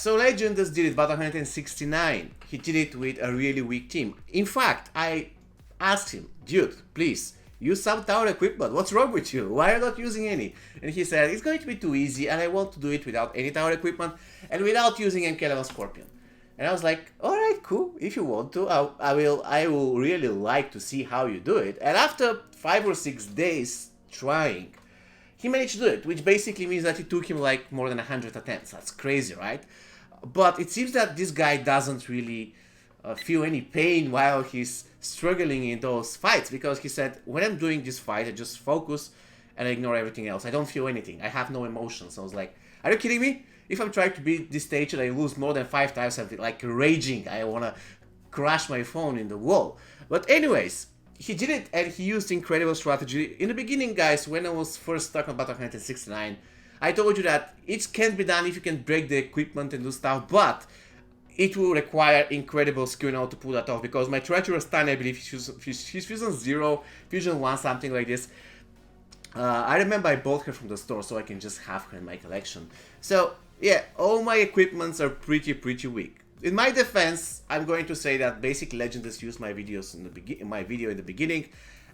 so Legendas did it, but 169. He did it with a really weak team. In fact, I asked him, dude, please, use some tower equipment. What's wrong with you? Why are you not using any? And he said, it's going to be too easy, and I want to do it without any tower equipment, and without using MK11 Scorpion. And I was like, alright, cool, if you want to, I will really like to see how you do it. And after 5 or 6 days trying, he managed to do it, which basically means that it took him like more than 100 attempts. That's crazy, right? But it seems that this guy doesn't really feel any pain while he's struggling in those fights, because he said, when I'm doing this fight, I just focus and I ignore everything else. I don't feel anything. I have no emotions. I was like, are you kidding me? If I'm trying to beat this stage and I lose more than 5 times, I'm like raging. I want to crash my phone in the wall. But anyways, he did it, and he used incredible strategy. In the beginning, guys, when I was first stuck on Battle 169, I told you that it can be done if you can break the equipment and do stuff, but it will require incredible skill now to pull that off, because my Treacherous Tiny, I believe he's Fusion 0, Fusion 1, something like this. I remember I bought her from the store so I can just have her in my collection. So, yeah, all my equipments are pretty weak. In my defense, I'm going to say that basic Legendas used my videos in my video in the beginning.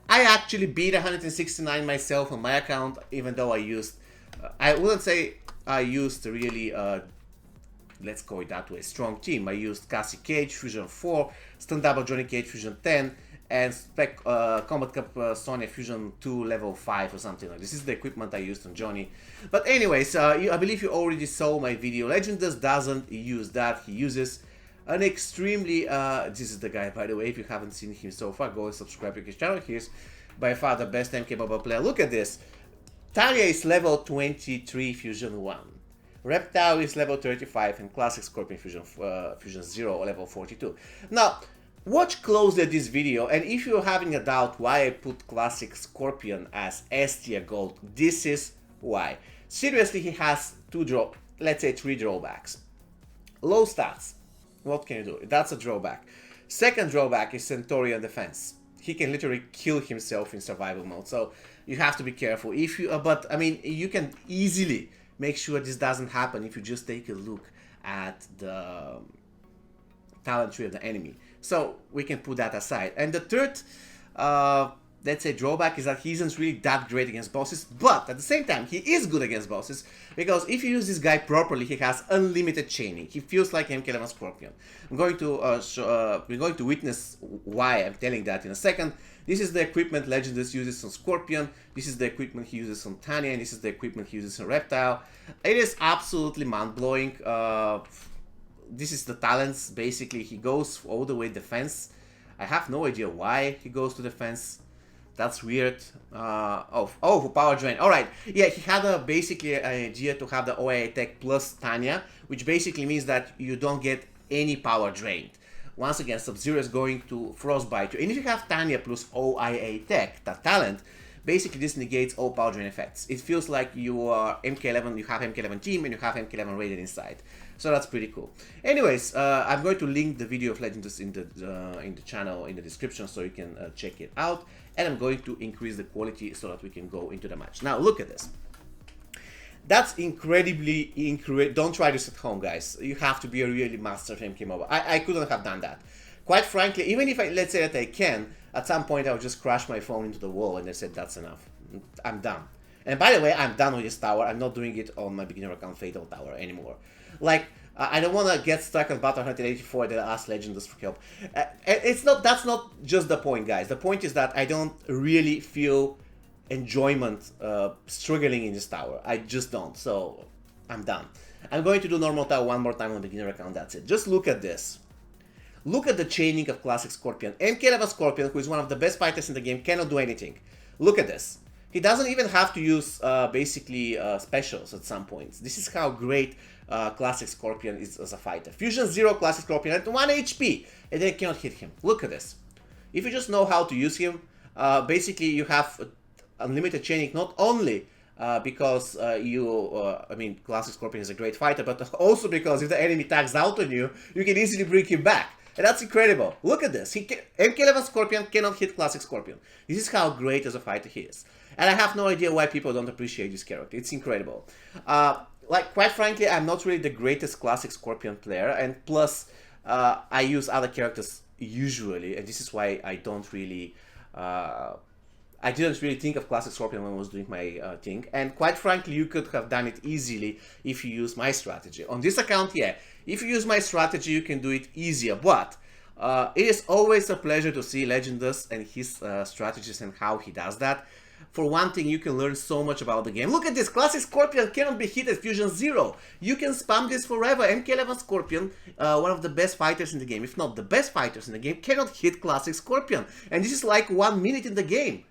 I actually beat 169 myself on my account, even though I used, I wouldn't say I used really, let's call it that way, strong team. I used Classic Cage, Fusion 4, Stun Double Johnny Cage, Fusion 10, and Spec Combat Cup Sonya Fusion 2 level 5 or something like this. This is the equipment I used on Johnny. But anyways, I believe you already saw my video. Legendas doesn't use that. He uses an extremely, this is the guy, by the way, if you haven't seen him so far, go and subscribe to his channel. He's by far the best MK mobile player. Look at this. Talia is level 23 Fusion 1. Reptile is level 35, and Classic Scorpion Fusion 0 level 42. Now, watch closely at this video, and if you're having a doubt why I put Classic Scorpion as S tier gold, this is why. Seriously, he has let's say 3 drawbacks. Low stats. What can you do? That's a drawback. Second drawback is Centaurian defense. He can literally kill himself in survival mode, so you have to be careful. If you, but I mean, you can easily make sure this doesn't happen if you just take a look at the talent tree of the enemy. So we can put that aside. And the third, let's say, drawback is that he isn't really that great against bosses, but at the same time, he is good against bosses, because if you use this guy properly, he has unlimited chaining. He feels like MK11 Scorpion. We're going to witness why I'm telling that in a second. This is the equipment Legendas uses on Scorpion, this is the equipment he uses on Tanya, and this is the equipment he uses on Reptile. It is absolutely mind-blowing. This is the talents, basically. He goes all the way defense. I have no idea why he goes to defense. That's weird. For power drain. Alright, yeah, he had basically an idea to have the OI attack plus Tanya, which basically means that you don't get any power drained. Once again, Sub-Zero is going to frostbite you. And if you have Tanya plus OIA Tech, that talent, basically this negates all power drain effects. It feels like you are MK11, you have MK11 team, and you have MK11 rated inside. So that's pretty cool. Anyways, I'm going to link the video of Legendas in the channel in the description, so you can check it out. And I'm going to increase the quality so that we can go into the match. Now look at this. That's incredibly Don't try this at home, guys. You have to be a really master of MK Mobile. I couldn't have done that. Quite frankly, even if let's say that I can, at some point I would just crash my phone into the wall and I said that's enough. I'm done. And by the way, I'm done with this tower. I'm not doing it on my beginner account Fatal Tower anymore. Like, I don't want to get stuck on Battle 184 and ask Legendas for help. That's not just the point, guys. The point is that I don't really feel enjoyment struggling in this tower. I just don't. So I'm done. I'm going to do normal tower one more time on beginner account. That's it. Just look at this. Look at the chaining of Classic Scorpion. MK11 Scorpion, who is one of the best fighters in the game, cannot do anything. Look at this. He doesn't even have to use basically specials at some points. This is how great Classic Scorpion is as a fighter. Fusion 0 Classic Scorpion at 1 HP, and they cannot hit him. Look at this. If you just know how to use him, basically you have unlimited chaining, not only because I mean, Classic Scorpion is a great fighter, but also because if the enemy tags out on you, you can easily bring him back. And that's incredible. Look at this. MK11 Scorpion cannot hit Classic Scorpion. This is how great as a fighter he is. And I have no idea why people don't appreciate this character. It's incredible. like, quite frankly, I'm not really the greatest Classic Scorpion player, and plus, I use other characters usually, and this is why I don't really, I didn't really think of Classic Scorpion when I was doing my thing, and quite frankly, you could have done it easily if you use my strategy. On this account, yeah, if you use my strategy, you can do it easier, but it is always a pleasure to see Legendas and his strategies and how he does that. For one thing, you can learn so much about the game. Look at this, Classic Scorpion cannot be hit at Fusion 0. You can spam this forever. MK11 Scorpion, one of the best fighters in the game, if not the best fighters in the game, cannot hit Classic Scorpion. And this is like 1 minute in the game.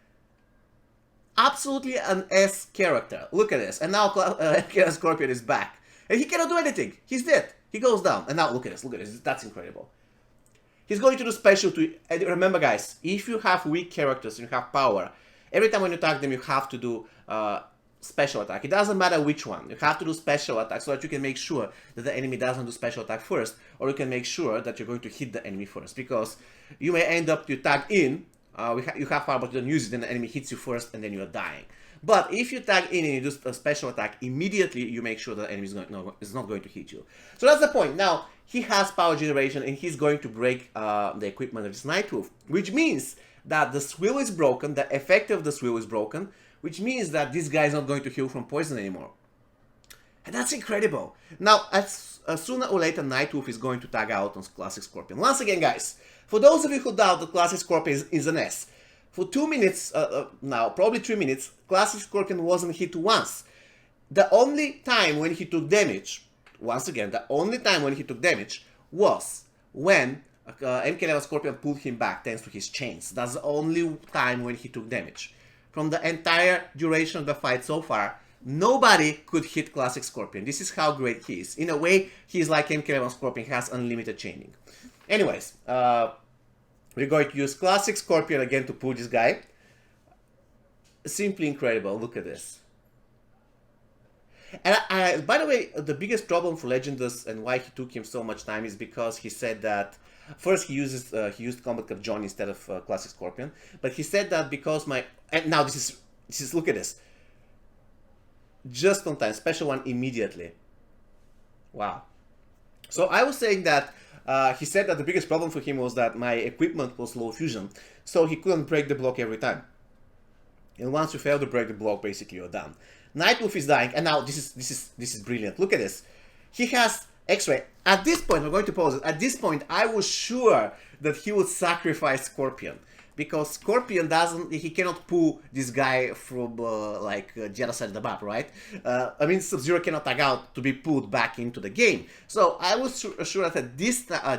Absolutely an S character. Look at this. And now MK11 Scorpion is back. And he cannot do anything. He's dead. He goes down. And now look at this, look at this. That's incredible. He's going to do special to... And remember guys, if you have weak characters and you have power, every time when you attack them, you have to do special attack. It doesn't matter which one. You have to do special attack so that you can make sure that the enemy doesn't do special attack first, or you can make sure that you're going to hit the enemy first. Because you may end up to tag in, you have power but you don't use it, then the enemy hits you first and then you're dying. But if you tag in and you do a special attack, immediately you make sure the enemy is not going to hit you. So that's the point. Now, he has power generation and he's going to break the equipment of his Nightwolf, which means that the swill is broken, the effect of the swill is broken, which means that this guy is not going to heal from poison anymore. And that's incredible. Now, sooner or later, Nightwolf is going to tag out on Classic Scorpion. Once again, guys, for those of you who doubt that Classic Scorpion is an S, for 2 minutes, now, probably 3 minutes, Classic Scorpion wasn't hit once. The only time when he took damage, once again, the only time when he took damage was when MK11 Scorpion pulled him back thanks to his chains. That's the only time when he took damage. From the entire duration of the fight so far, nobody could hit Classic Scorpion. This is how great he is. In a way, he's like MK11 Scorpion, has unlimited chaining. Anyways, we're going to use Classic Scorpion again to pull this guy. Simply incredible. Look at this. And by the way, the biggest problem for Legendas and why he took him so much time is because he said that first he used Combat Cap John instead of Classic Scorpion, but he said that because and now this is look at this, just on time, special one immediately. Wow. So I was saying that he said that the biggest problem for him was that my equipment was low fusion, so he couldn't break the block every time. And once you fail to break the block, basically you're done. Nightwolf is dying, and now this is brilliant. Look at this. He has X-ray. At this point, we're going to pause it. At this point, I was sure that he would sacrifice Scorpion, because Scorpion he cannot pull this guy from the other side of the map, right? I mean, Sub-Zero cannot tag out to be pulled back into the game. So I was sure that at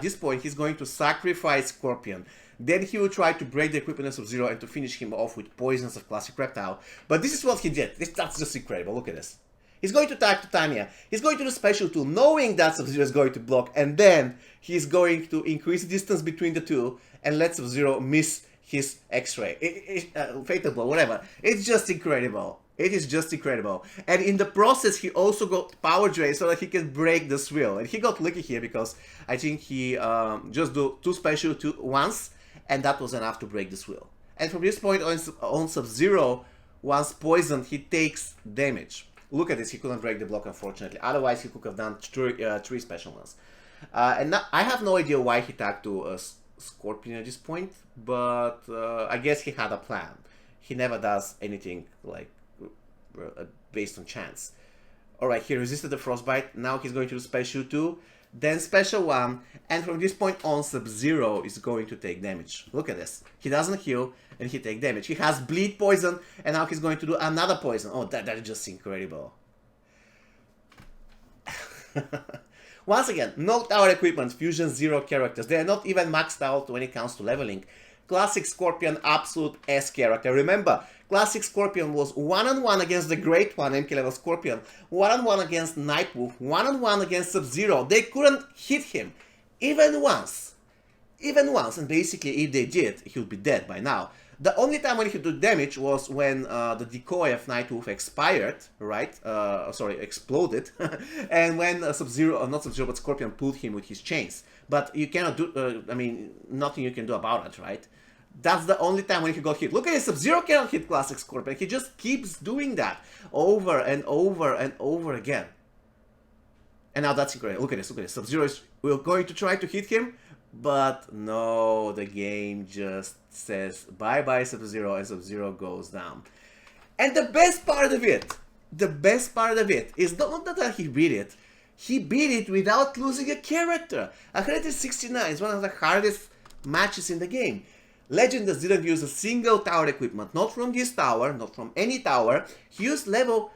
this point he's going to sacrifice Scorpion. Then he will try to break the equipment of Sub-Zero and to finish him off with poisons of Classic Reptile. But this is what he did. That's just incredible. Look at this. He's going to tag Titania. He's going to do special tool, knowing that Sub-Zero is going to block, and then he's going to increase the distance between the two and let Sub-Zero miss his X-ray. Fatal blow, whatever. It's just incredible. It is just incredible. And in the process, he also got power drain so that he can break the swill. And he got lucky here because I think he just do two special once, and that was enough to break the swill. And from this point on Sub-Zero, once poisoned, he takes damage. Look at this, he couldn't break the block, unfortunately. Otherwise, he could have done three special ones. And now, I have no idea why he tagged to Scorpion at this point, but I guess he had a plan. He never does anything like based on chance. Alright, he resisted the frostbite. Now he's going to do special 2, then special 1, and from this point on, Sub-Zero is going to take damage. Look at this. He doesn't heal, and he takes damage. He has bleed poison, and now he's going to do another poison. Oh, that is just incredible. Once again, knocked out equipment, Fusion 0 characters. They are not even maxed out when it comes to leveling. Classic Scorpion, absolute S character. Remember, Classic Scorpion was 1-on-1 against the Great One, MK11 Scorpion, 1-on-1 against Nightwolf, 1-on-1 against Sub-Zero. They couldn't hit him, even once. Even once, and basically if they did, he would be dead by now. The only time when he did damage was when the decoy of Nightwolf expired, right? Exploded. And when Sub-Zero, not Sub-Zero, but Scorpion pulled him with his chains. But you cannot do, I mean, nothing you can do about it, right? That's the only time when he got hit. Look at this, Sub-Zero cannot hit Classic Scorpion. He just keeps doing that over and over and over again. And now that's incredible. Look at this, look at this. Sub-Zero is we're going to try to hit him, but no, the game just says bye-bye Sub-Zero, and Sub-Zero goes down. And the best part of it is not that he beat it without losing a character. 169 is one of the hardest matches in the game. Legendas didn't use a single tower equipment, not from this tower, not from any tower. He used level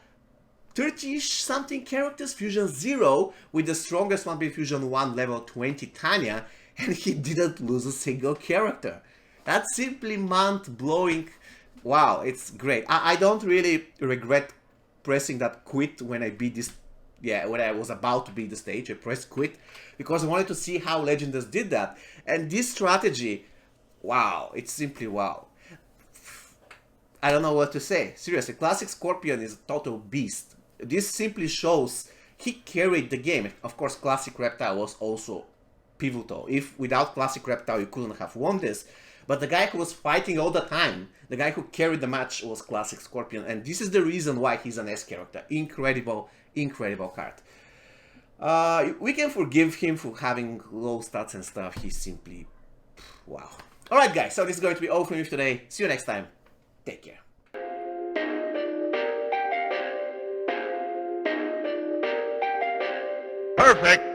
30-ish something characters, Fusion 0, with the strongest one being Fusion 1, level 20 Tanya, and he didn't lose a single character. That's simply mind-blowing. Wow, it's great. I don't really regret pressing that quit when I beat this, when I was about to beat the stage. I pressed quit because I wanted to see how Legendas did that. And this strategy, wow, it's simply wow. I don't know what to say. Seriously, Classic Scorpion is a total beast. This simply shows he carried the game. Of course, Classic Reptile was also pivotal. If without Classic Reptile you couldn't have won this. But the guy who was fighting all the time, the guy who carried the match was Classic Scorpion. And this is the reason why he's an S character. Incredible, incredible card. We can forgive him for having low stats and stuff. He's simply, wow. Alright guys, so this is going to be all from me today. See you next time. Take care. Perfect.